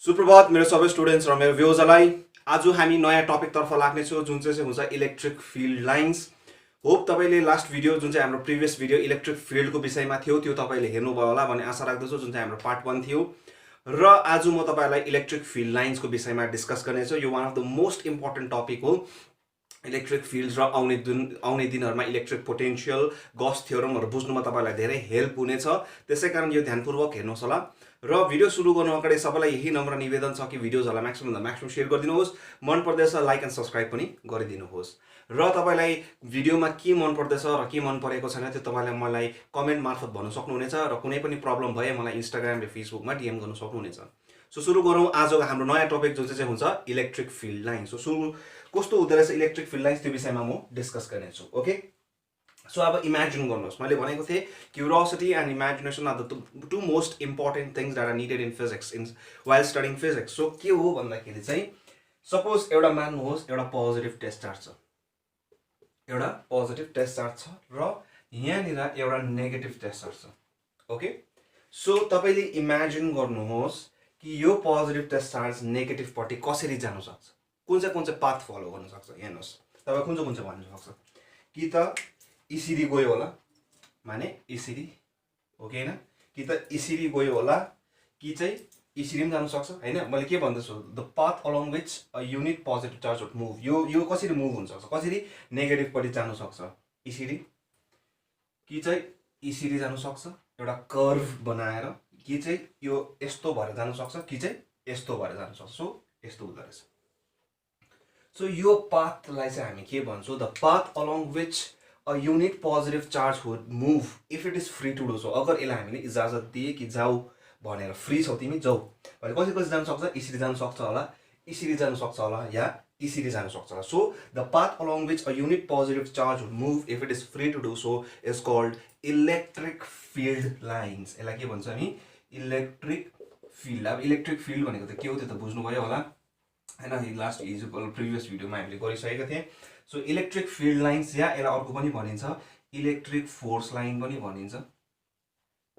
सुप्रभात मेरो सबै स्टुडेन्ट्स र मेरो भ्युजरलाई। आज हामी नयाँ टपिकतर्फ लाग्नेछौँ जुन चाहिँ हुन्छ इलेक्ट्रिक फिल्ड लाइन्स। होप तपाईँले लास्ट भिडियो जुन चाहिँ हाम्रो प्रिभियस भिडियो इलेक्ट्रिक फिल्डको विषयमा थियो त्यो तपाईँले हेर्नुभयो होला भन्ने आशा राख्दछु, जुन चाहिँ हाम्रो पार्ट 1 थियो। र आज म तपाईँलाई इलेक्ट्रिक फिल्ड लाइन्सको विषयमा डिस्कस गर्नेछु। यो one of the most important topic हो। इलेक्ट्रिक फिल्ड्स र आउने दिनहरूमा इलेक्ट्रिक पोटेन्शियल गस थ्योरमहरू बुझ्नुमा तपाईँलाई धेरै हेल्प हुनेछ। त्यसै कारण यो ध्यानपूर्वक हेर्नुहोस् होला। र भिडियो सुरु गर्नु अगाडि सबैलाई यही नम्र निवेदन छ कि भिडियोजहरूलाई म्याक्सिमम शेयर गरिदिनुहोस्, मन पर्दैछ लाइक एन्ड सब्सक्राइब पनि गरिदिनुहोस्। र तपाईँलाई भिडियोमा के मन पर्दैछ र के मन परेको छैन त्यो तपाईँले मलाई कमेन्ट मार्फत भन्नु सक्नुहुनेछ र कुनै पनि प्रब्लम भए मलाई इन्स्टाग्राम र फेसबुकमा डीएम गर्नु सक्नुहुनेछ। सो सुरु गरौँ आजको हाम्रो नयाँ टपिक जुन चाहिँ हुन्छ इलेक्ट्रिक फिल्ड लाइन। सो सुरु कस्तो हुँदो रहेछ इलेक्ट्रिक फिल्ड लाइन्स त्यो विषयमा म डिस्कस गर्नेछु। ओके, सो अब इमेजिन गर्नुहोस्, मैले भनेको थिएँ curiosity and imagination are the two most important things that are needed in physics in while studying physics. So के हो भन्दाखेरि चाहिँ सपोज एउटा मान्नुहोस् एउटा पोजिटिभ टेस्ट चार्ज छ, एउटा पोजिटिभ टेस्ट चार्ज छ र यहाँनिर एउटा नेगेटिभ टेस्ट चार्ज छ। ओके, सो तपाईँले इमेजिन गर्नुहोस् कि यो पोजिटिभ टेस्ट चार्ज नेगेटिभपट्टि कसरी जान सक्छ, कुन चाहिँ पाथ फलो गर्न सक्छ। हेर्नुहोस् तपाईँ कुन चाहिँ भन्नु सक्छ कि त यसरी गयो होला, माने यसरी हो कि होइन, कि त यसरी गयो होला कि चाहिँ यसरी पनि जान सक्छ होइन। मैले के भन्दैछु, the path along which a unit positive charge would move. यो कसरी मुभ हुन सक्छ, कसरी नेगेटिभपट्टि जान सक्छ, यसरी कि चाहिँ यसरी जान सक्छ एउटा कर्भ बनाएर, कि चाहिँ यो यस्तो भएर जान सक्छ कि चाहिँ यस्तो भएर जान सक्छ। सो यस्तो हुँदो रहेछ। सो यो पाथलाई चाहिँ हामी के भन्छौँ, the path along which a unit positive charge would move if it is free to do so. अगर यसलाई हामीले इजाजत दिए कि जाऊ भनेर, फ्री छौ तिमी जाऊ भने कसरी जान सक्छ, यसरी जान सक्छ होला, यसरी जान सक्छ होला, या यसरी जान सक्छ होला। So the path along which a unit positive charge would move if it is free to do so is called electric field lines. यसलाई के भन्छ नि, इलेक्ट्रिक फिल्ड। अब इलेक्ट्रिक फिल्ड भनेको त के हो त्यो त बुझ्नुभयो होला होइन, लास्ट प्रिभियस भिडियोमा हामीले गरिसकेका थियौँ। सो इलेक्ट्रिक फिल्ड लाइन्स या यसलाई अर्को पनि भनिन्छ इलेक्ट्रिक फोर्स लाइन पनि भनिन्छ।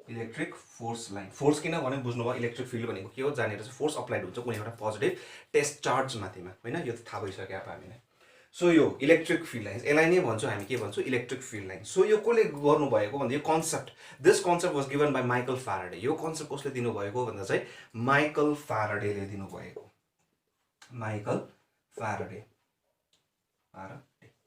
इलेक्ट्रिक फोर्स लाइन, फोर्स किन भने बुझ्नुभयो, इलेक्ट्रिक फिल्ड भनेको के हो, जहाँनिर चाहिँ फोर्स अप्लाइड हुन्छ कुनै एउटा पोजिटिभ टेस्ट चार्ज माथिमा होइन। यो त थाहा भइसक्यो अब हामीलाई। सो यो इलेक्ट्रिक फिल्ड लाइन्स, यसलाई नै भन्छौँ हामी, के भन्छौँ इलेक्ट्रिक फिल्ड लाइन। सो यो कसले गर्नुभएको भन्दा यो concept, this concept was given by Michael Faraday. यो कन्सेप्ट कसले दिनुभएको भन्दा चाहिँ माइकल फ्याराडेले दिनुभएको, Michael Faraday.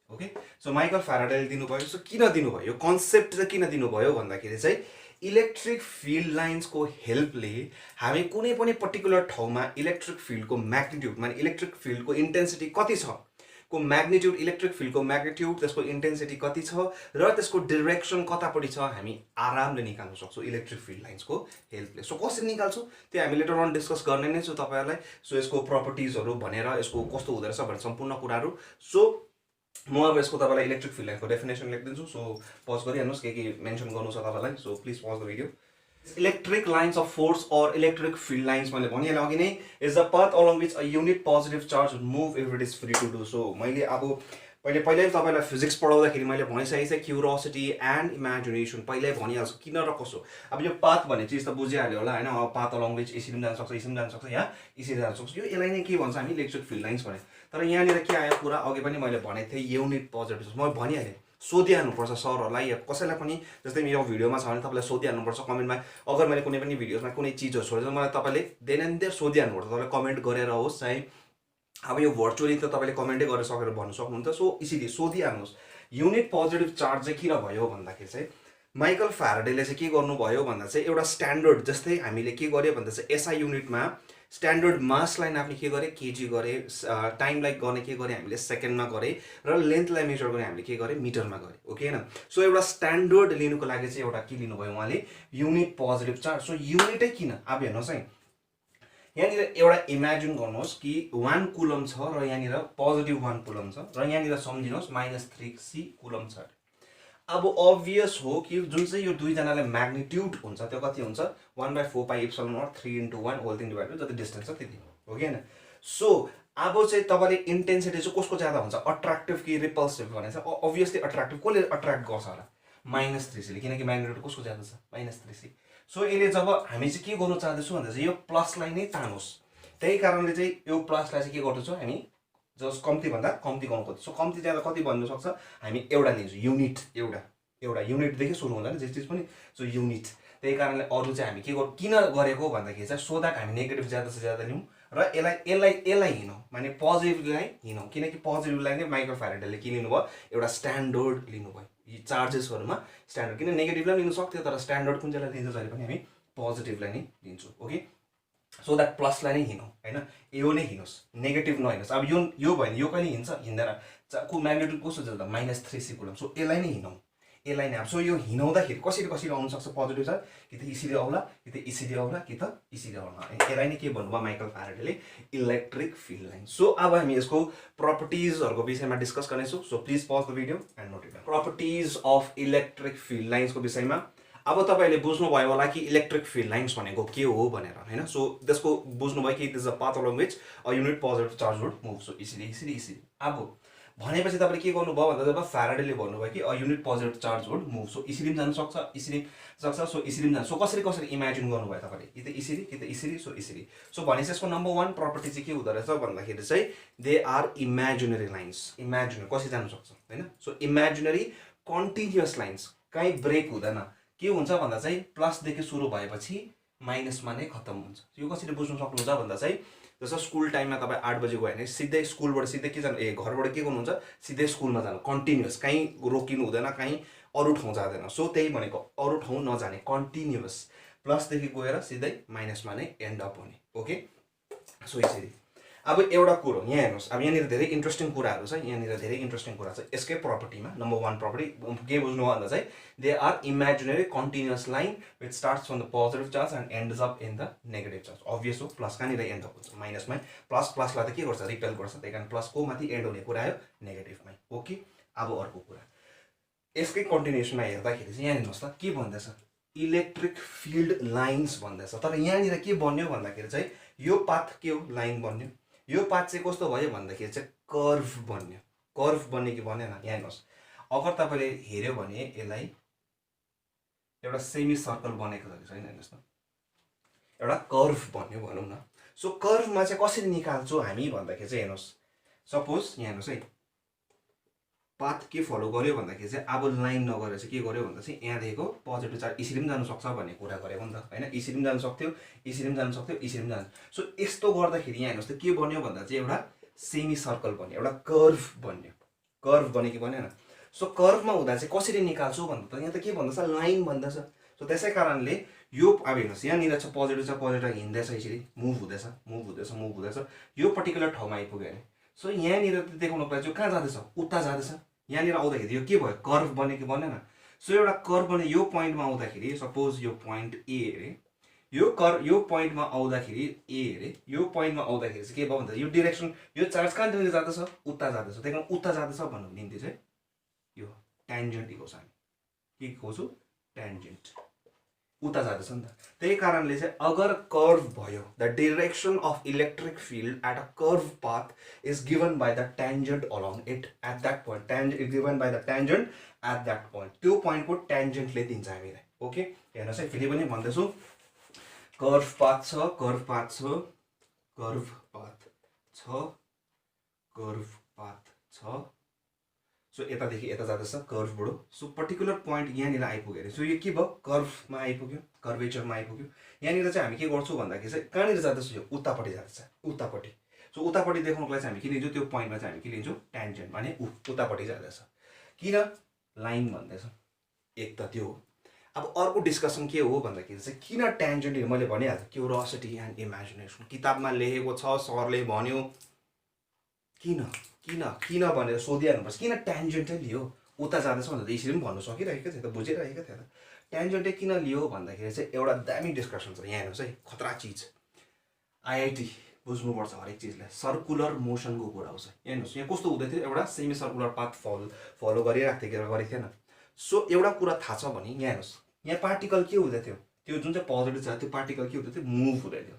Okay, so Michael फ्याराडेले दिनुभयो। सो किन दिनुभयो यो कन्सेप्ट चाहिँ, किन दिनुभयो भन्दाखेरि चाहिँ इलेक्ट्रिक फिल्ड लाइन्सको हेल्पले हामी कुनै पनि पर्टिकुलर ठाउँमा इलेक्ट्रिक फिल्डको म्याग्निट्युड, माने इलेक्ट्रिक फिल्डको इन्टेन्सिटी कति छ को म्याग्निट्युड, इलेक्ट्रिक फिल्डको म्याग्निट्युड, त्यसको इन्टेन्सिटी कति छ र त्यसको डिरेक्सन कतापट्टि छ हामी आरामले निकाल्न सक्छौँ इलेक्ट्रिक फिल्ड लाइन्सको हेल्पले। सो कसरी निकाल्छौँ त्यो हामी लेटर अन डिस्कस गर्ने नै छु तपाईँहरूलाई। सो यसको प्रपर्टिजहरू भनेर यसको कस्तो हुँदो रहेछ भनेर सम्पूर्ण कुराहरू। सो म अब यसको तपाईँलाई इलेक्ट्रिक फिल्ड लाइनको डेफिनेसन लेखिदिन्छु। सो पज गरिहाल्नुहोस्, के मेन्सन गर्नु छ तपाईँलाई। So please pause the video. Electric lines of force or electric field lines मैले भनिहालेँ अघि नै, is the path along which a unit positive charge would move if it is free to do so. मैले अब पहिल्यै तपाईँलाई physics पढाउँदाखेरि मैले भनिसकेको थिएँ क्युरियोसिटी एन्ड इमेजिनेसन पहिल्यै भनिहाल्छु किन र कसो। अब यो पाथ भन्ने चिज त बुझिहाल्यो होला होइन, अब पाथ अलोङ विच यसरी पनि जान सक्छ, यसरी पनि जान सक्छ, या यसरी जान सक्छ। यो यसलाई नै के भन्छ हामी इलेक्ट्रिक फिल्ड लाइन्स भने। तर यहाँनिर के आयो कुरा, अघि पनि मैले भनेको थिएँ युनिट पोजिटिभ, म भनिहालेँ सोधिहाल्नुपर्छ सरहरूलाई या कसैलाई पनि। जस्तै यो भिडियोमा छ भने तपाईँलाई सोधिहाल्नुपर्छ कमेन्टमा। अगर मैले कुनै पनि भिडियोमा कुनै चिजहरू छोडेर मलाई तपाईँले देन एन्ड देयर सोधिहाल्नुपर्छ, तपाईँले कमेन्ट गरेर होस् चाहे अब यो भर्चुअली त तपाईँले कमेन्टै गरेर सकेर भन्नु सक्नुहुन्छ। सो यसरी सोधिहाल्नुहोस् युनिट पोजिटिभ चार्ज चाहिँ किन भयो भन्दाखेरि चाहिँ माइकल फ्याराडेले चाहिँ के गर्नुभयो भन्दा चाहिँ एउटा स्ट्यान्डर्ड, जस्तै हामीले के गर्यो भन्दा चाहिँ एसआई युनिटमा स्ट्यान्डर्ड मासलाई नाप्ने के गरे केजी गरे, टाइमलाई गर्ने के गरे हामीले सेकेन्डमा गरे, र लेन्थलाई मेजर गर्ने हामीले के गरे मिटरमा गरे। ओके होइन, सो एउटा स्ट्यान्डर्ड लिनुको लागि चाहिँ एउटा के लिनुभयो उहाँले, युनिट पोजिटिभ चार्ज। सो युनिटै किन, अब हेर्नुहोस् है, यहाँनिर एउटा इमेजिन गर्नुहोस् कि 1 कुलम छ र यहाँनिर पोजिटिभ 1 कुलम छ र यहाँनिर सम्झिनुहोस् -3c कुलम छ। अब अभियस हो कि जुन चाहिँ यो दुईजनालाई म्याग्निट्युड हुन्छ त्यो कति हुन्छ, 1/4πε0 3 × 1 होल थिङ डिभाइडेड जति डिस्टेन्स छ त्यति हो कि होइन। सो अब चाहिँ तपाईँले इन्टेन्सिटी चाहिँ कसको ज्यादा हुन्छ, अट्र्याक्टिभ कि रिपल्सिभ भने चाहिँ अभियसली अट्र्याक्टिभ। कसले अट्र्याक्ट गर्छ होला, -3c ले, किनकि म्याग्निट्युड कसको ज्यादा छ, -3c। सो यसले जब हामी चाहिँ के गर्नु चाहँदैछौँ भन्दा चाहिँ यो प्लसलाई नै तानोस्, त्यही कारणले चाहिँ यो प्लसलाई चाहिँ के गर्दछौँ हामी जस कम्तीभन्दा कम्ती गर्नु खोज्छौँ। सो कम्ती ज्यादा कति बन्नु सक्छ हामी एउटा लिन्छौँ युनिट एउटा युनिटदेखि सुरु हुँदैन जे चिज पनि सो युनिट। त्यही कारणले अरू चाहिँ हामी के गर् किन गरेको भन्दाखेरि चाहिँ सो द्याट हामी नेगेटिभ ज्यादा से ज्यादा लिउँ र यसलाई हिँडौँ माने पोजिटिभलाई हिँडौँ किनकि पोजिटिभलाई नै माइक्रो फ्याराडेले के लिनुभयो एउटा स्ट्यान्डर्ड लिनुभयो यी चार्जेसहरूमा स्ट्यान्डर्ड। किन नेगेटिभलाई लिनु सक्थ्यो तर स्ट्यान्डर्ड कुन चाहिँलाई लिन्छ जहिले पनि हामी पोजिटिभलाई नै लिन्छौँ ओके। सो द्याट प्लसलाई नै हिँडौँ होइन यो नै हिँडोस् नेगेटिभ नहिँडोस्। अब यो भयो भने यो कहिले हिँड्छ हिँड्दैन को म्याग्नेट्युड कस्तो छ त -3 कुलम। सो यसलाई नै हिँडौँ यसलाई नै अब सो यो हिँडाउँदाखेरि कसरी आउनु सक्छ पोजिटिभ चार्ज कि त यसरी आउला कि त यसरी आउला कि त यसरी आउला। यसलाई नै के भन्नुभयो माइकल फ्याराडेले इलेक्ट्रिक फिल्ड लाइन। सो अब हामी यसको प्रपर्टिजहरूको विषयमा डिस्कस गर्नेछौँ। So please pause the video and note it down. Properties of electric field लाइन्सको विषयमा अब तपाईँले बुझ्नुभयो होला कि इलेक्ट्रिक फिल्ड लाइन्स भनेको के हो भनेर होइन। सो त्यसको बुझ्नुभयो कि it is a path along which a unit positive charge would move. So यसरी अब भनेपछि तपाईँले के गर्नुभयो भन्दा जब फ्याराडेले भन्नुभयो कि a unit positive charge would move. So यसरी पनि जानु सक्छ यसरी सक्छ सो यसरी पनि जानु। सो कसरी इमेजिन गर्नुभयो तपाईँले कि त यसरी कि त यसरी सो यसरी। सो भनेपछि यसको नम्बर 1 प्रपर्टी चाहिँ के हुँदो रहेछ भन्दाखेरि चाहिँ they are imaginary lines. Imaginary कसरी जानु सक्छ होइन। सो इमेजिनरी कन्टिन्युअस लाइन्स कहीँ ब्रेक हुँदैन। के हुन्छ भन्दा चाहिँ प्लसदेखि सुरु भएपछि माइनसमा नै खत्तम हुन्छ। यो कसरी बुझ्नु सक्नुहुन्छ भन्दा चाहिँ जस्तो स्कुल टाइममा तपाईँ 8 बजी गयो भने सिधै स्कुलबाट सिधै के जानु घरबाट के गर्नुहुन्छ सिधै स्कुलमा जानु कन्टिन्युअस कहीँ रोकिनु हुँदैन कहीँ अरू ठाउँ जाँदैन। सो त्यही भनेको अरू ठाउँ नजाने कन्टिन्युअस प्लसदेखि गएर सिधै माइनसमा नै एन्ड अप हुने ओके। सो यसरी अब एउटा कुरो यहाँ हेर्नुहोस् अब यहाँनिर धेरै इन्ट्रेस्टिङ कुराहरू छ यहाँनिर धेरै इन्ट्रेस्टिङ कुरा छ यसकै प्रपर्टीमा। नम्बर 1 प्रपर्टी के बुझ्नु भन्दा चाहिँ they are imaginary continuous line which starts from the positive charge and ends up in the negative charge. Obvious हो प्लस कहाँनिर एन्ड अप हुन्छ माइनसमै। प्लसलाई त के गर्छ रिपेल गर्छ त्यही कारण प्लसको माथि एन्ड हुने कुरा आयो नेगेटिभमै ओके। अब अर्को कुरा यसकै कन्टिन्युसनमा हेर्दाखेरि चाहिँ यहाँ हेर्नुहोस् त के भन्दैछ इलेक्ट्रिक फिल्ड लाइन्स भन्दैछ। तर यहाँनिर के बन्यो भन्दाखेरि चाहिँ यो पाथ के हो लाइन बन्यो। यो पाथ चाहिँ कस्तो भयो भन्दाखेरि चाहिँ कर्भ बन्यो। कर्भ बन्यो कि बनेन यहाँ हेर्नुहोस् अगर तपाईँले हेऱ्यो भने यसलाई एउटा सेमी सर्कल बनेको छ छैन हेर्नुहोस् न एउटा कर्भ बन्यो भनौँ न। सो कर्भमा चाहिँ कसरी निकाल्छौँ हामी भन्दाखेरि चाहिँ हेर्नुहोस् सपोज यहाँ हेर्नुहोस् है पाथ के फलो गर्यो भन्दाखेरि चाहिँ अब लाइन नगरेर चाहिँ के गर्यो भन्दा चाहिँ यहाँदेखिको पोजिटिभ चार्ज यसरी पनि जानु सक्छ भन्ने कुरा गरेको नि त होइन। यसरी पनि जानु सक्थ्यो यसरी पनि जानु सक्थ्यो यसरी पनि जानु। सो यस्तो गर्दाखेरि यहाँ हेर्नुहोस् त के बन्यो भन्दा चाहिँ एउटा सेमी सर्कल बन्यो एउटा कर्भ बन्यो। कर्भ बन्यो कि बनेन। सो कर्भमा हुँदा चाहिँ कसरी निकाल्छु भन्दा त यहाँ त के भन्दैछ लाइन भन्दैछ। सो त्यसै कारणले यो अब हेर्नुहोस् यहाँनिर छ पोजिटिभ हिँड्दैछ यसरी मुभ हुँदैछ यो पर्टिकुलर ठाउँमा आइपुग्यो अरे। सो यहाँनिर देखाउनु पर्छ यो कहाँ जाँदैछ उता जाँदैछ। यहाँनिर आउँदाखेरि यो के भयो कर्भ बन्यो कि बनेन। सो एउटा कर्भ बन्यो यो पोइन्टमा आउँदाखेरि सपोज यो पोइन्ट ए अरे यो पोइन्टमा आउँदाखेरि ए अरे यो पोइन्टमा आउँदाखेरि चाहिँ के भयो भन्दा यो डिरेक्सन यो चार्ज कहाँनिर जाँदैछ उता जाँदैछ त्यही कारण उता जाँदैछ भन्नु निम्ति चाहिँ यो ट्यान्जेन्ट लिएको छ हामी के खोज्छौँ ट्यान्जेन्ट उता जाँदैछ नि त। त्यही कारणले चाहिँ अगर कर्भ भयो the direction of electric field at a curve path is given by the tangent along it at that point tangent is given by the tangent at that point त्यो पोइन्टको ट्यान्जेन्टले दिन्छ हामीलाई ओके। हेर्नुहोस् है फेरि पनि भन्दैछु कर्भ पाथ छ कर्भ पाथ छ कर्भ पाथ छ कर्भ पाथ छ। सो यतादेखि यता जाँदैछ कर्भबाट। सो पर्टिकुलर पोइन्ट यहाँनिर आइपुग्यो अरे। सो यो के भयो कर्भमा आइपुग्यो कर्भेचरमा आइपुग्यो। यहाँनिर चाहिँ हामी के गर्छौँ भन्दाखेरि चाहिँ कहाँनिर जाँदैछ यो उतापट्टि जाँदैछ उतापट्टि। सो उतापट्टि देखाउनको लागि चाहिँ हामी के लिन्छौँ त्यो पोइन्टमा चाहिँ हामी के लिन्छौँ ट्यान्जेन्ट माने उतापट्टि जाँदैछ। किन लाइन भन्दैछ एक त त्यो हो। अब अर्को डिस्कसन के हो भन्दाखेरि चाहिँ किन ट्यान्जेन्ट मैले भनिहाल्छु क्युरियोसिटी एन्ड इमेजिनेसन किताबमा लेखेको छ सरले भन्यो किन किन किन भनेर सोधिहाल्नुपर्छ किन ट्यान्जेन्टै लियो उता जाँदैछ भनेर यसरी पनि भन्नु सकिरहेको थियो त बुझिरहेको थियो त। ट्यान्जेन्टै किन लियो भन्दाखेरि चाहिँ एउटा दामी डिस्कसन छ यहाँ हेर्नुहोस् है खतरा चिज आइआइटी बुझ्नुपर्छ हरेक चिजलाई सर्कुलर मोसनको कुरा आउँछ। यहाँ हेर्नुहोस् यहाँ कस्तो हुँदै थियो एउटा सेमी सर्कुलर पाथ फलो गरिरहेको थिएन। सो एउटा कुरा थाहा छ भने यहाँ हेर्नुहोस् यहाँ पार्टिकल के हुँदै थियो त्यो जुन चाहिँ पोजिटिभ छ त्यो पार्टिकल के हुँदै थियो मुभ हुँदै थियो।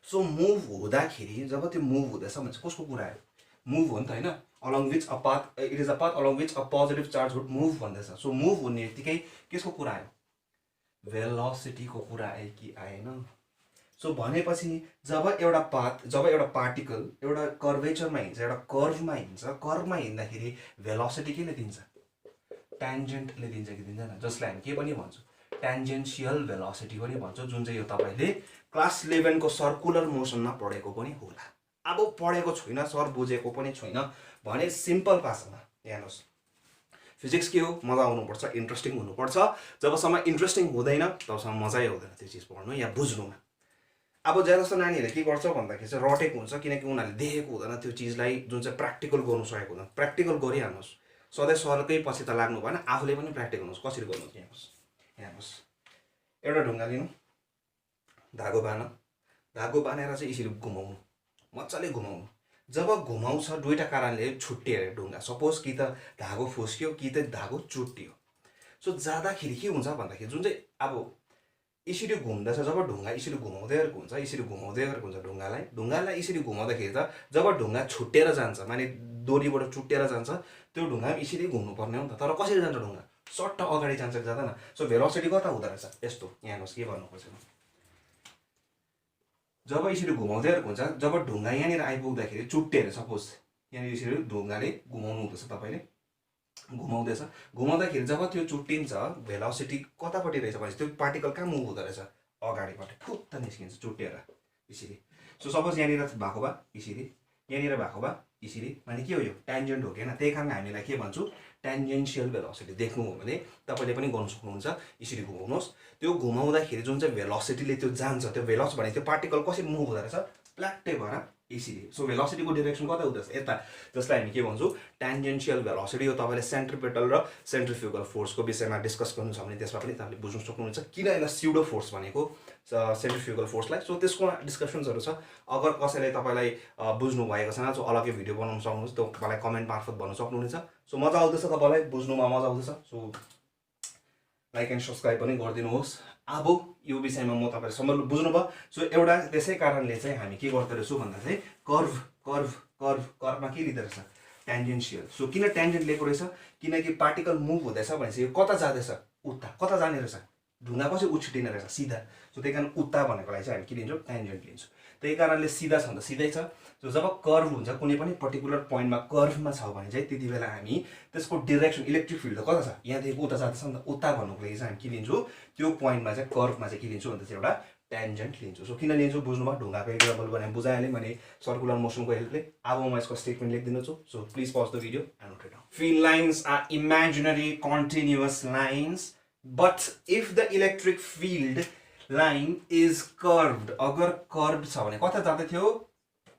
सो मुभ हुँदाखेरि जब त्यो मुभ हुँदैछ भने चाहिँ कसको कुरा आयो मुभ हो नि त होइन along which a path it is a path along which a positive charge would move भन्दैछ। सो मुभ हुने बित्तिकै कसको कुरा आयो भेलोसिटीको कुरा आयो कि आएन सो भनेपछि जब एउटा पार्टिकल एउटा कर्वेचरमा हिँड्छ, एउटा कर्भमा हिँड्छ, कर्भमा हिँड्दाखेरि भेलोसिटी केले दिन्छ? ट्यान्जेन्टले दिन्छ कि दिँदैन? जसलाई हामी के पनि भन्छौँ ट्यान्जेन्सियल भेलोसिटी पनि भन्छौँ, जुन चाहिँ यो तपाईँले क्लास 11 को सर्कुलर मोसनमा पढेको पनि होला। अब पढेको छुइनँ सर, बुझेको पनि छुइनँ भने सिम्पल भाषामा हेर्नुहोस्, फिजिक्स के हो? मजा आउनुपर्छ, इन्ट्रेस्टिङ हुनुपर्छ। जबसम्म इन्ट्रेस्टिङ हुँदैन तबसम्म मजै आउँदैन त्यो चिज पढ्नु या बुझ्नुमा। अब ज्यादाजस्तो नानीहरूले के गर्छ भन्दाखेरि चाहिँ रटेको हुन्छ, किनकि उनीहरूले देखेको हुँदैन त्यो चिजलाई, जुन चाहिँ प्र्याक्टिकल गर्नु सकेको हुँदैन। प्र्याक्टिकल गरिहाल्नुहोस्, सधैँ सरकै पछि त लाग्नु भएन, आफूले पनि प्र्याक्टिकल गर्नुहोस्। कसरी गर्नुहोस् हेर्नुहोस्, एउटा ढुङ्गा लिनु, धागो बानेर चाहिँ यसरी घुमाउनु, मजाले घुमाउनु। जब घुमाउँछ दुईवटा कारणले छुट्टियो अरे ढुङ्गा, सपोज कि त धागो फुस्क्यो कि त धागो चुट्टियो। सो जाँदाखेरि के हुन्छ भन्दाखेरि जुन चाहिँ अब यसरी घुम्दैछ, जब ढुङ्गा यसरी घुमाउँदै गरेको हुन्छ, यसरी घुमाउँदै गरेको हुन्छ ढुङ्गालाई यसरी घुमाउँदाखेरि त जब ढुङ्गा छुट्टिएर जान्छ, माने डोरीबाट चुट्टिएर जान्छ, त्यो ढुङ्गा पनि यसरी घुम्नुपर्ने हो नि त। तर कसरी जान्छ ढुङ्गा? सट्ट अगाडि जान्छ कि जाँदैन? सो भेलोसिटी कता हुँदो रहेछ? यस्तो, यहाँ हेर्नुहोस् के भन्नु खोजेको। जब यसरी घुमाउँदै गरेको हुन्छ, जब ढुङ्गा यहाँनिर आइपुग्दाखेरि चुट्टिएर, सपोज यहाँनिर यसरी ढुङ्गाले घुमाउनु हुँदैछ, तपाईँले घुमाउँदाखेरि जब त्यो चुट्टिन्छ, भेलोसिटी कतापट्टि रहेछ भनेपछि त्यो पार्टिकल कहाँ मुभ हुँदो रहेछ? अगाडिपट्टि फुत्त निस्किन्छ चुट्टिएर यसरी। सो सपोज यहाँनिर भएको भए यसरी, यहाँनिर भएको भए यसरी, माने के हो? यो ट्यान्जेन्ट हो कि होइन? त्यही कारण हामीलाई के भन्छौँ? ट्यान्जेन्सियल भेलोसिटी। देख्नु हो भने तपाईँले पनि गर्नु सक्नुहुन्छ, यसरी घुमाउनुहोस्। त्यो घुमाउँदाखेरि जुन चाहिँ भेलोसिटीले त्यो जान्छ, त्यो भेलोसिटी भने त्यो पार्टिकल कसरी मुभ हुँदो रहेछ? प्ल्याक्टै भएर यसरी। सो भेलोसिटीको डिरेक्सन कता हुँदैछ? यता, जसलाई हामी के भन्छौँ? ट्यान्जेन्सियल भेलोसिटी। यो तपाईँले सेन्ट्रिपेटल र सेन्ट्रिफ्युगल फोर्सको विषयमा डिस्कस गर्नु छ भने त्यसमा पनि तपाईँले बुझ्नु सक्नुहुन्छ, किन यसलाई स्युडो फोर्स भनेको सेन्ट्रिफ्युगल फोर्सलाई। सो त्यसको डिस्कसन्सहरू छ। अगर कसैले तपाईँलाई बुझ्नु भएको छैन, सो अलग्गै भिडियो बनाउनु सक्नुहुन्छ, त्यो तपाईँलाई कमेन्ट मार्फत भन्नु सक्नुहुनेछ। सो मजा आउँदैछ तपाईँलाई, बुझ्नुमा मजा आउँदैछ, सो लाइक एन्ड सब्सक्राइब पनि गरिदिनुहोस्। अब यो विषयमा म तपाईँहरूसँग बुझ्नुभयो। सो एउटा त्यसै कारणले चाहिँ हामी के गर्दो रहेछौँ भन्दा चाहिँ कर्भमा के लिँदो रहेछ? ट्यान्जेन्सियल। सो किन ट्यान्जेन्ट लिएको रहेछ? किनकि पार्टिकल मुभ हुँदैछ भनेपछि यो कता जाँदैछ? उता। कता जाने रहेछ? ढुङ्गा कसरी उछिटिने रहेछ? सिधा। सो त्यही कारण उता भनेकोलाई चाहिँ हामी के लिन्छौँ? ट्यान्जेन्ट लिन्छौँ। त्यही कारणले सिधा छ भने त सिधै छ। सो जब कर्भ हुन्छ, कुनै पनि पर्टिकुलर पोइन्टमा कर्भमा छ भने चाहिँ त्यति बेला हामी त्यसको डिरेक्सन, इलेक्ट्रिक फिल्ड त कता छ? यहाँदेखि उता जाँदैछ नि त। उता भन्नुको लागि चाहिँ हामी के लिन्छौँ? त्यो पोइन्टमा चाहिँ कर्भमा चाहिँ के लिन्छौँ भन्दा चाहिँ एउटा ट्यान्जेन्ट लिन्छौँ। सो किन लिन्छौँ बुझ्नुभयो? ढुङ्गाको एक्जाम्पल भने बुझाइहालेँ मैले सर्कुलर मोसनको हेल्पले। अब म यसको स्टेटमेन्ट लेखिदिन्छु। So please pause the video and note it down. Field lines are imaginary continuous lines, but if the electric field line is curved, अगर कर्भ छ भने कता जाँदै थियो?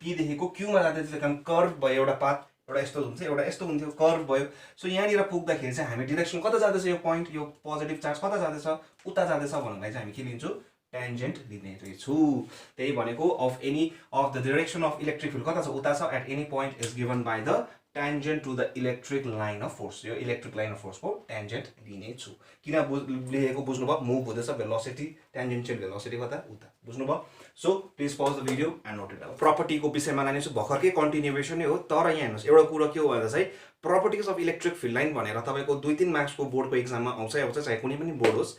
पी देखिको क्यूमा जाँदै थियो, कारण कर्भ भयो एउटा पाथ, एउटा यस्तो हुन्छ, एउटा यस्तो हुन्थ्यो, कर्भ भयो। सो यहाँनिर पुग्दाखेरि चाहिँ हामी डिरेक्सन कता जाँदैछ? यो पोइन्ट, यो पोजिटिभ चार्ज कता जाँदैछ? उता जाँदैछ भन्नलाई चाहिँ हामी के लिन्छौँ? ट्यान्जेन्ट लिने रहेछौँ। त्यही भनेको of any of the direction of electric field कता छ? उता छ। At any point is given by the tangent to the electric line of force. यो इलेक्ट्रिक लाइन अफ फोर्सको ट्यान्जेन्ट लिनेछु। किन लेखेको बुझ्नुभयो? मुभ हुँदैछ, भेलोसिटी, ट्यान्जेन्सियल भेलोसिटी कता? उता। बुझ्नुभयो? So please pause the video and note it down. प्रपर्टीको विषयमा लानेछु, भर्खरकै कन्टिन्युएसन नै हो। तर यहाँ हेर्नुहोस्, एउटा कुरो के हो भन्दा चाहिँ properties of electric field line भनेर तपाईँको 2-3 मार्क्सको बोर्डको एक्जाममा आउँछ, चाहे कुनै पनि बोर्ड होस्।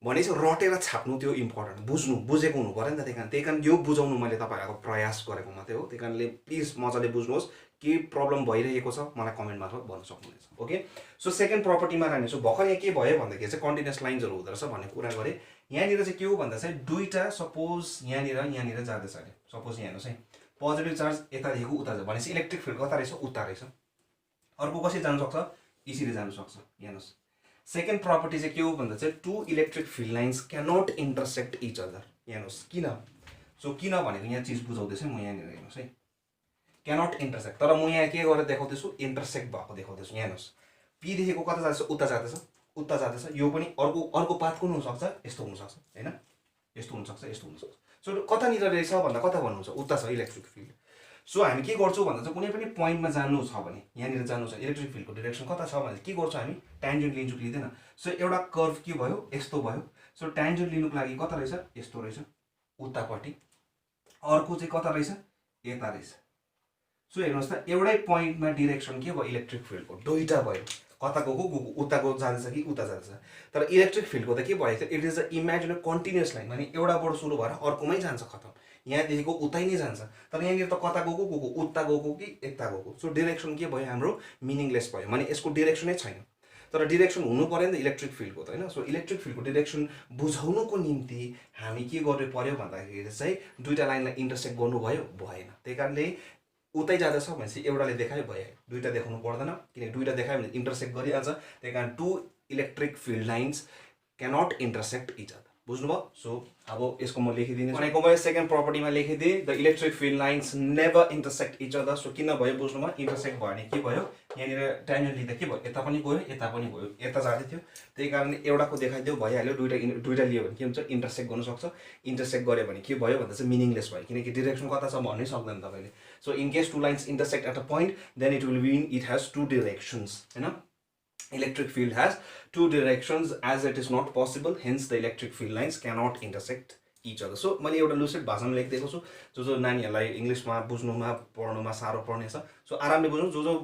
भनेपछि रटेर छाप्नु त्यो इम्पोर्टेन्ट, बुझेको हुनु पऱ्यो नि त। त्यही कारण यो बुझाउनु मैले तपाईँहरूको प्रयास गरेको मात्रै हो। त्यही कारणले प्लिज मजाले बुझ्नुहोस्। के प्रब्लम भइरहेको छ मलाई कमेन्ट मार्फत भन्न सक्नुहुनेछ। ओके, सो सेकेन्ड प्रपर्टीमा लानेछु। भर्खर यहाँ के भयो भन्दाखेरि चाहिँ कन्टिन्युस लाइन्सहरू हुँदो रहेछ भन्ने कुरा गरेँ। यहाँनिर चाहिँ के हो भन्दा चाहिँ दुईवटा, सपोज यहाँनिर जाँदैछ अरे, सपोज यहाँ हेर्नुहोस् है, पोजिटिभ चार्ज यतादेखिको उता जान्छ भनेपछि इलेक्ट्रिक फिल्ड कता रहेछ? उता रहेछ। अर्को कसरी जानु सक्छ? यसरी जानु सक्छ। हेर्नुहोस्, सेकेन्ड प्रपर्टी चाहिँ के हो भन्दा चाहिँ two electric field lines cannot intersect each other. हेर्नुहोस् किन? सो किन भनेको यहाँ चिज बुझाउँदैछ म यहाँनिर। हेर्नुहोस् है, क्यानट इन्टरसेक्ट। तर म यहाँ के गरेर देखाउँदैछु? इन्टरसेक्ट भएको देखाउँदैछु। यहाँ हेर्नुहोस्, पी देखेको कता जाँदैछ? उता जाँदैछ। यो पनि अर्को पाथ कुन हुनसक्छ? यस्तो हुनसक्छ, होइन? यस्तो हुनसक्छ। सो कतानिर रहेछ भन्दा कता भन्नुहुन्छ? उता छ इलेक्ट्रिक फिल्ड। सो हामी के गर्छौँ भन्दा चाहिँ कुनै पनि पोइन्टमा जानु छ भने, यहाँनिर जानु छ, इलेक्ट्रिक फिल्डको डिरेक्सन कता छ भने के गर्छौँ हामी? ट्यान्जेन्ट लिन्छौँ कि लिँदैन? सो एउटा कर्भ के भयो? यस्तो भयो। सो ट्यान्जेन्ट लिनुको लागि कता रहेछ? यस्तो रहेछ, उतापट्टि। अर्को चाहिँ कता रहेछ? यता रहेछ। सो हेर्नुहोस् त, एउटै पोइन्टमा डिरेक्सन के भयो? इलेक्ट्रिक फिल्डको दुईवटा भयो। कता गएको गएको उता गएको जान्छ कि उता जान्छ। तर इलेक्ट्रिक फिल्डको त के भएको छ, it is a imaginary continuous line, माने एउटाबाट सुरु भएर अर्कोमै जान्छ खतम, यहाँदेखिको उतै नै जान्छ। तर यहाँनिर त कता गएको गएको उता गएको कि यता गएको, सो डिरेक्सन के भयो हाम्रो मिनिङलेस भयो, माने यसको डिरेक्सनै छैन। तर डिरेक्सन हुनु पर्यो नि त इलेक्ट्रिक फिल्डको त होइन। सो इलेक्ट्रिक फिल्डको डिरेक्सन बुझाउनुको निम्ति हामी के गर्नु पर्यो भन्दाखेरि चाहिँ दुईवटा लाइनलाई इन्टरसेक्ट गर्नुभयो भएन, त्यही कारणले उतै जाँदैछ भनेपछि एउटाले देखायो भइहाल्यो, दुईवटा देखाउनु पर्दैन, किनकि दुईवटा देखायो भने इन्टरसेक्ट गरिहाल्छ। त्यही कारण two electric field lines cannot intersect each other, बुझ्नुभयो। सो अब यसको म लेखिदिने भनेको मैले सेकेन्ड प्रपर्टीमा लेखिदिएँ, the electric field lines never intersect each other. So किन भयो बुझ्नुभयो, इन्टरसेक्ट भयो भने के भयो, यहाँनिर टाइमर लिँदा के भयो, यता पनि गयो यता पनि गयो, यता जाँदै थियो, त्यही कारणले एउटाको देखाइदियो भइहाल्यो, दुईवटा लियो भने के हुन्छ इन्टरसेक्ट गर्नु सक्छ। इन्टरसेक्ट गऱ्यो भने के भयो भन्दा चाहिँ मिनिङलेस भयो, किनकि डिरेक्सन कता छ भन्नै सक्दैन तपाईँले। So in case two lines intersect at a point then it will mean it has two directions होइन। Electric field has two directions as it is not possible, hence the electric field lines cannot intersect each other. So मैले एउटा लुसेड भाषामा लेखिदिएको छु, जो नानीहरूलाई इङ्ग्लिसमा बुझ्नुमा पढ्नुमा साह्रो पर्ने छ। सो आरामले बुझ्नु, जो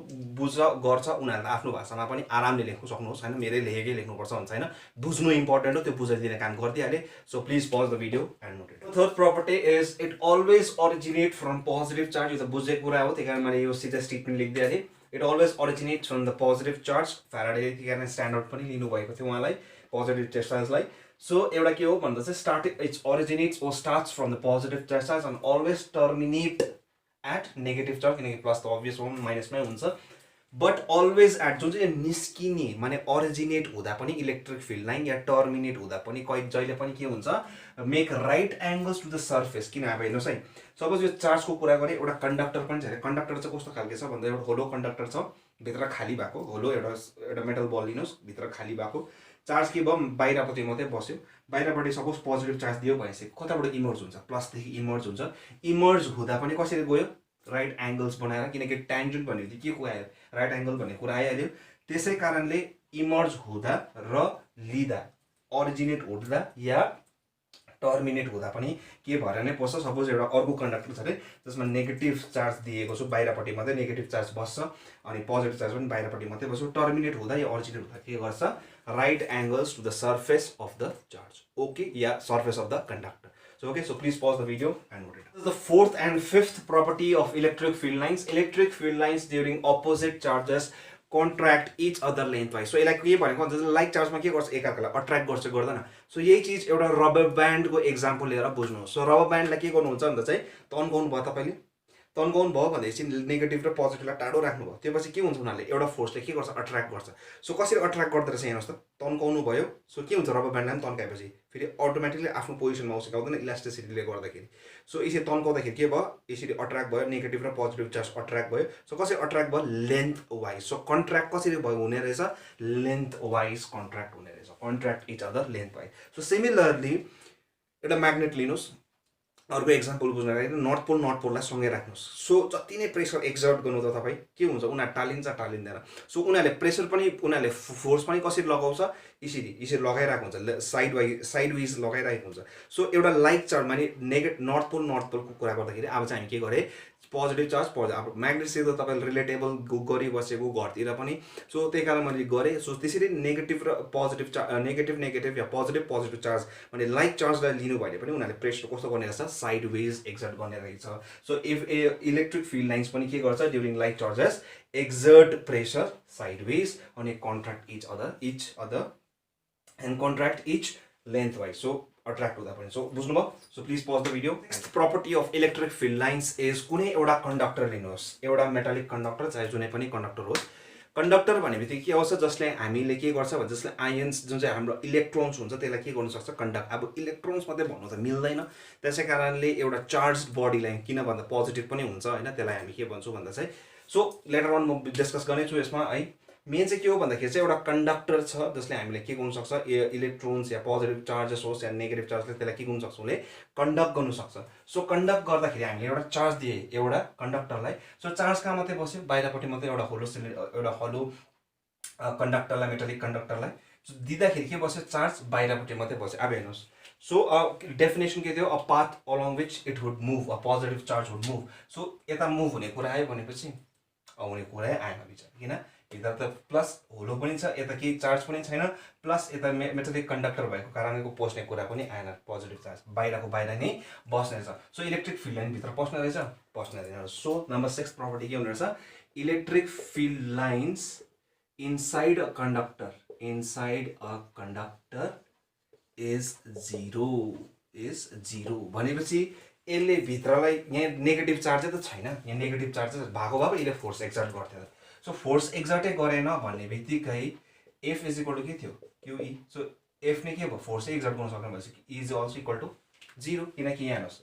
बुझ्छ गर्छ उनीहरूले आफ्नो भाषामा पनि आरामले लेख्नु सक्नुहोस् होइन, मेरै लेखेकै लेख्नुपर्छ भन्छ होइन, बुझ्नु इम्पोर्टेन्ट हो, त्यो बुझाइदिने काम गरिदिइहालेँ। So please pause the video and note it. Third property is it always originate from positive charge. यो त बुझेको कुरा हो, त्यही कारण मैले यो सिधा स्टेटमेन्ट लेखिदिइहालेँ। It always originates from the positive charge. फ्याराडेले त्यही कारण स्ट्यान्डर्ड पनि लिनुभएको थियो उहाँलाई पोजिटिभ चार्जलाई। सो एउटा के हो भन्दा चाहिँ it's अरिजिनेट्स or starts from the positive charge and always terminate at negative charge, किनकि प्लस त अभियस हो माइनसमै हुन्छ, बट अलवेज एट जुन चाहिँ निस्किने माने अरिजिनेट हुँदा पनि इलेक्ट्रिक फिल्ड लाइन या टर्मिनेट हुँदा पनि जहिले पनि के हुन्छ, make right angles to the surface. किन अब हेर्नुहोस् है, सपोज यो चार्जको कुरा गरेँ, एउटा कन्डक्टर पनि छ। कन्डक्टर चाहिँ कस्तो खालको छ भन्दा एउटा होलो कन्डक्टर छ, भित्र खाली भएको होलो, एउटा मेटल बल लिनुहोस्, भित्र खाली भएको चार्ज के भयो बाहिरपट्टि मात्रै बस्यो, बाहिरपट्टि सपोज पोजिटिभ चार्ज दियो भनेपछि कताबाट इमर्ज हुन्छ, प्लसदेखि इमर्ज हुन्छ। इमर्ज हुँदा पनि कसरी गयो, राइट एङ्गल्स बनाएर, किनकि ट्यान्जेन्ट भनेको के कुरा आयो, राइट एङ्गल भन्ने कुरा आइहाल्यो। त्यसै कारणले इमर्ज हुँदा र लिँदा, अरिजिनेट हुँदा या टर्मिनेट हुँदा पनि के भएर नै पस्छ। सपोज एउटा अर्को कन्डक्टर छ अरे जसमा नेगेटिभ चार्ज दिएको छ, बाहिरपट्टि मात्रै नेगेटिभ चार्ज बस्छ अनि पोजिटिभ चार्ज पनि बाहिरपट्टि मात्रै बस्छ। टर्मिनेट हुँदा या अरिजिनेट हुँदा के गर्छ, right angles to the surface of the charge, okay, या surface of the conductor. So okay, so please pause the video and note it. This is the fourth and fifth property of electric field lines. Electric field lines during opposite charges contract each other lengthwise. So यसलाई के भनेको हुन्छ, like चार्जमा के गर्छ, एकअर्कालाई attract गर्छ गर्दैन। So यही चिज एउटा रबर ब्यान्डको एक्जाम्पल लिएर बुझ्नुहोस्। सो रबर ब्यान्डलाई के गर्नुहुन्छ भन्दा चाहिँ तन्काउनु भयो, तपाईँले तन्काउनु भयो भनेपछि नेगेटिभ र पोजिटिभलाई टाढो राख्नुभयो, त्यसपछि के हुन्छ उनीहरूले एउटा फोर्सले के गर्छ, अट्र्याक्ट गर्छ। सो कसरी अट्र्याक्ट गर्दो रहेछ हेर्नुहोस् त, तन्काउनु भयो। सो के हुन्छ, रबर ब्यान्डलाई पनि तन्काएपछि फेरि अटोमेटिकली आफ्नो पोजिसनमा आउँछ, आउँदैन इलास्टिसिटीले गर्दाखेरि। सो यसरी तन्काउँदाखेरि के भयो, यसरी अट्र्याक्ट भयो, नेगेटिभ र पोजिटिभ चार्ज अट्र्याक्ट भयो। सो कसरी अट्र्याक्ट भयो, लेन्थ वाइज। सो कन्ट्र्याक्ट कसरी भयो हुने रहेछ, लेन्थ वाइज कन्ट्र्याक्ट हुने रहेछ, contract each other length wise. So similarly एउटा म्याग्नेट लिनुहोस्, अर्को एक्जाम्पल बुझ्नको लागि नर्थ पोललाई सँगै राख्नुहोस्। सो जति नै प्रेसर एक्जर्ट गर्नु त तपाईँ के हुन्छ, उनीहरू टालिन्छ टालिँदैन। सो उनीहरूले प्रेसर पनि, उनीहरूले फोर्स पनि कसरी लगाउँछ, यसरी लगाइरहेको हुन्छ, साइड वाइज लगाइरहेको हुन्छ। सो एउटा लाइक चार्ज माने नर्थ पोलको कुरा गर्दाखेरि अब चाहिँ हामी के गरेँ, पोजिटिभ चार्ज अब म्याग्नेटसित त तपाईँले रिलेटेबल गरिबसेको घरतिर पनि। सो त्यही कारण मैले गरेँ। सो त्यसरी नेगेटिभ र पोजिटिभ नेगेटिभ या पोजिटिभ चार्ज माने लाइक चार्जलाई लिनु भयो भने पनि उनीहरूले प्रेसर कस्तो गर्ने रहेछ, साइड वेज एक्जर्ट गर्ने रहेछ। So if electric field lines पनि के गर्छ, during like charges exert pressure sideways अनि contract each other and contract each lengthwise. So attract हुँदा पनि। सो बुझ्नुभयो। So please pause the video. Next property of electric field lines is कुनै एउटा conductor लिनुहोस्, एउटा metallic conductor चाहे जुनै पनि कन्डक्टर होस्। कन्डक्टर भनेपछि के आउँछ, जसले हामीले के गर्छ भने जसले आयन्स जुन चाहिँ हाम्रो इलेक्ट्रोन्स हुन्छ त्यसलाई के गर्नु सक्छ, कन्डक्ट। अब इलेक्ट्रोन्स मात्रै भन्नु त मिल्दैन, त्यसै कारणले एउटा चार्ज बडीलाई किन भन्दा पोजिटिभ पनि हुन्छ होइन, त्यसलाई हामी के भन्छौँ भन्दा चाहिँ। सो लेटर अन म डिस्कस गर्नेछु यसमा है। मेन चाहिँ के हो भन्दाखेरि चाहिँ एउटा कन्डक्टर छ जसले हामीले के गर्नु सक्छ, इलेक्ट्रोन्स या पोजिटिभ चार्जेस होस् या नेगेटिभ चार्जले त्यसलाई के गर्नु सक्छ, उसले कन्डक्ट गर्नु सक्छ। सो कन्डक्ट गर्दाखेरि हामीले एउटा चार्ज दिए एउटा कन्डक्टरलाई। सो चार्ज कहाँ मात्रै बस्यो, बाहिरपट्टि मात्रै एउटा होलो कन्डक्टरलाई, मेटालिक कन्डक्टरलाई दिँदाखेरि के बस्यो, चार्ज बाहिरपट्टि मात्रै बस्यो। अब हेर्नुहोस्, सो डेफिनेसन के थियो, a path along which it would move, a positive charge would move. So यता मुभ हुने कुरा आयो भनेपछि आउने कुरै आएन विचार, किन भित्र त प्लस होलो पनि छ, यता केही चार्ज पनि छैन, प्लस यता मेटालिक कन्डक्टर भएको कारणले पस्ने कुरा पनि आएन, पोजिटिभ चार्ज बाहिरको बाहिर नै बस्ने छ। सो इलेक्ट्रिक फिल्ड लाइन भित्र पस्ने रहेछ, पस्दैन। सो नम्बर 6 प्रपर्टी के हुने रहेछ, electric field lines inside a conductor is zero भनेपछि यसले भित्रलाई यहाँ नेगेटिभ चार्जै त छैन, यहाँ नेगेटिभ चार्ज भएको भए यसले फोर्स एक्जर्ट गर्थ्यो। सो फोर्स एक्जर्टै गरेन भन्ने बित्तिकै एफ इज इक्वल टु के थियो, क्युई। सो एफ नै के भयो, फोर्सै एक्जर्ट गर्न सक्ने भएपछि is also equal to zero, किनकि यहाँ हेर्नुहोस्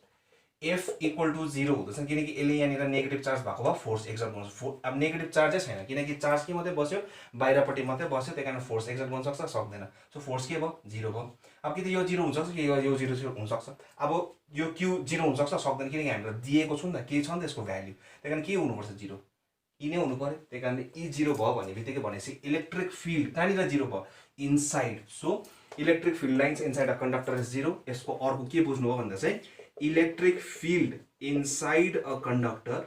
एफ इक्वल टु जीरो हुँदैछ, किनकि यसले यहाँनिर नेगेटिभ चार्ज भएको भए फोर्स एक्जर्ट गर्छ। अब नेगेटिभ चार्जै छैन, किनकि चार्ज के मात्रै बस्यो, बाहिरपट्टि मात्रै बस्यो, त्यही कारण फोर्स एक्जर्ट गर्न सक्छ, सक्दैन। सो फोर्स के भयो, जीरो भयो। अब कि त यो जीरो हुनसक्छ कि यो जीरो हुनसक्छ। अब यो क्यू जीरो हुनसक्छ, सक्दैन, किनकि हामीलाई दिएको छ नि त, के छ नि त्यसको भ्याल्यु, त्यही कारण के हुनुपर्छ, जीरो, यी नै हुनु पर्यो। त्यही कारणले यी जीरो भयो भन्ने बित्तिकै भनेपछि इलेक्ट्रिक फिल्ड कहाँनिर जीरो भयो, inside. So electric field lines inside a conductor is zero. यसको अर्को के बुझ्नु हो भन्दा चाहिँ electric field inside a conductor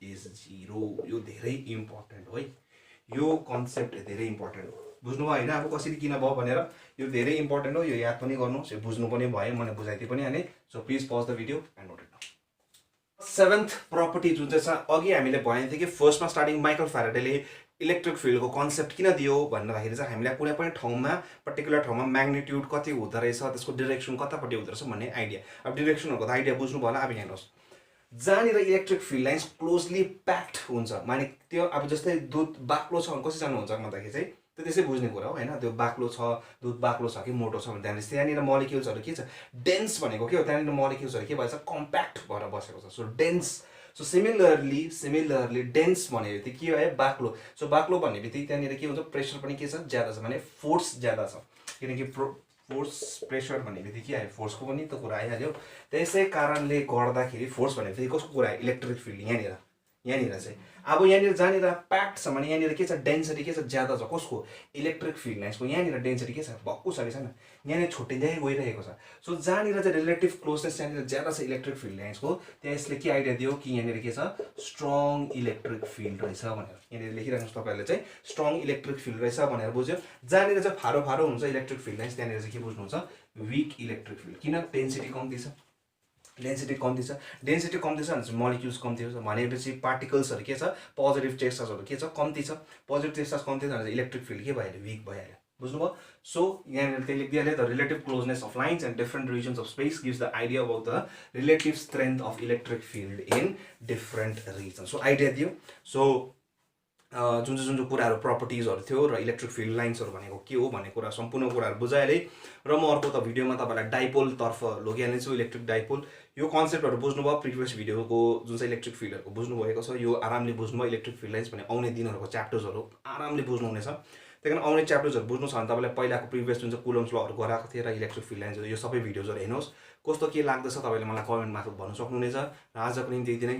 is zero. यो धेरै इम्पोर्टेन्ट हो है, यो कन्सेप्ट धेरै इम्पोर्टेन्ट हो, बुझ्नु भयो होइन। अब कसरी किन भयो भनेर यो धेरै इम्पोर्टेन्ट हो, यो याद पनि गर्नुहोस्, यो बुझ्नु पनि भयो, मैले बुझाइदिए पनि हालेँ। So please pause the video and note it down. 7th property जुन चाहिँ छ, अघि हामीले भनेको थियो कि फर्स्टमा स्टार्टिङ माइकल फ्याराडेले इलेक्ट्रिक फिल्डको कन्सेप्ट किन दियो भन्दाखेरि चाहिँ हामीलाई कुनै पनि ठाउँमा पर्टिकुलर ठाउँमा म्याग्निट्युड कति हुँदो रहेछ, त्यसको डिरेक्सन कतापट्टि हुँदो रहेछ भन्ने आइडिया। अब डिरेक्सनहरूको त आइडिया बुझ्नु भयो होला। अब हेर्नुहोस् जहाँनिर electric field lines closely packed हुन्छ, माने त्यो अब जस्तै दुध बाक्लो छ भने कसरी जानुहुन्छ भन्दाखेरि चाहिँ त्यो त्यसै बुझ्ने कुरा हो होइन। त्यो बाक्लो छ, दुध बाक्लो छ कि मोटो छ भने त्यहाँनिर मोलिक्युल्सहरू के छ, डेन्स भनेको के हो, त्यहाँनिर मोलिक्युल्सहरू के भएछ, कम्प्याक्ट भएर बसेको छ। So dense. So similarly dense भन्ने बित्तिकै के भयो, बाक्लो। सो बाक्लो भन्ने बित्तिकै त्यहाँनिर के हुन्छ, प्रेसर पनि के छ, ज्यादा छ, माने फोर्स ज्यादा छ, किनकि फोर्स प्रेसर भन्ने बित्तिकै के आयो, फोर्सको पनि त कुरा आइहाल्यो। त्यसै कारणले गर्दाखेरि फोर्स भन्ने बित्तिकै कसको कुरा आयो, इलेक्ट्रिक फिल्ड। यहाँनिर चाहिँ अब यहाँनिर जहाँनिर प्याक्ड छ भने यहाँनिर के छ, डेन्सिटी के छ, ज्यादा छ, कसको, इलेक्ट्रिक फिल्ड लाइन्सको। यहाँनिर डेन्सिटी के छ, भक्कु छ कि छैन, यहाँनिर छुट्टिँदै गइरहेको छ। सो जहाँनिर चाहिँ रिलेटिभ क्लोजनेस यहाँनिर ज्यादा छ इलेक्ट्रिक फिल्ड लाइन्सको, त्यहाँ यसले के आइडिया दियो कि यहाँनिर के छ, स्ट्रङ इलेक्ट्रिक फिल्ड रहेछ भनेर। यहाँनिर लेखिराख्नुहोस् तपाईँहरूले चाहिँ स्ट्रङ इलेक्ट्रिक फिल्ड रहेछ भनेर बुझ्यो। जहाँनिर चाहिँ फारो हुन्छ इलेक्ट्रिक फिल्ड लाइन्स, त्यहाँनिर चाहिँ के बुझ्नुहुन्छ, विक इलेक्ट्रिक फिल्ड। किन, डेन्सिटी कम्ती छ, डेन्सिटी कम्ती छ भने चाहिँ मोलिक्युल्स कम्ती छ भनेपछि पार्टिकल्सहरू के छ, पोजिटिभ चार्जहरू के छ, कम्ती छ। पोजिटिभ चार्ज कम्ती छ भने इलेक्ट्रिक फिल्ड के भइहाल्यो, विक भइहाल्यो, बुझ्नुभयो। सो यहाँनिर त्यसले लेखिदिइहाल्यो, the relative closeness of lines and different regions of space gives the idea about the relative strength of electric field in different region. So idea दियो। सो जुन चाहिँ कुराहरू प्रपर्टिजहरू थियो र इलेक्ट्रिक फिल्ड लाइन्सहरू भनेको के हो भन्ने कुरा सम्पूर्ण कुराहरू बुझाइहालेँ। र म अर्को त भिडियोमा तपाईँलाई डाइपोलतर्फ लगिहाल्नेछु, इलेक्ट्रिक डाइपोल। यो कन्सेप्टहरू बुझ्नुभयो, प्रिभियस भिडियोको जुन चाहिँ इलेक्ट्रिक फिल्डहरूको बुझ्नुभएको छ, यो आरामले बुझ्नुभयो। इलेक्ट्रिक फिल्ड लाइन्स भने आउने दिनहरूको च्याप्टर्सहरू आरामले बुझ्नुहुनेछ। त्यही कारण आउने च्याप्टर्सहरू बुझ्नु छ भने तपाईँलाई पहिलाको प्रिभियस जुन चाहिँ कुलम्स लहरू गराएको थिएँ र इलेक्ट्रिक फिल्ड लाइन्सहरू, यो सबै भिडियोजहरू हेर्नुहोस्। कस्तो के लाग्दछ तपाईँले मलाई कमेन्ट मार्फत भन्न सक्नुहुनेछ। र आजको निम्ति यति नै।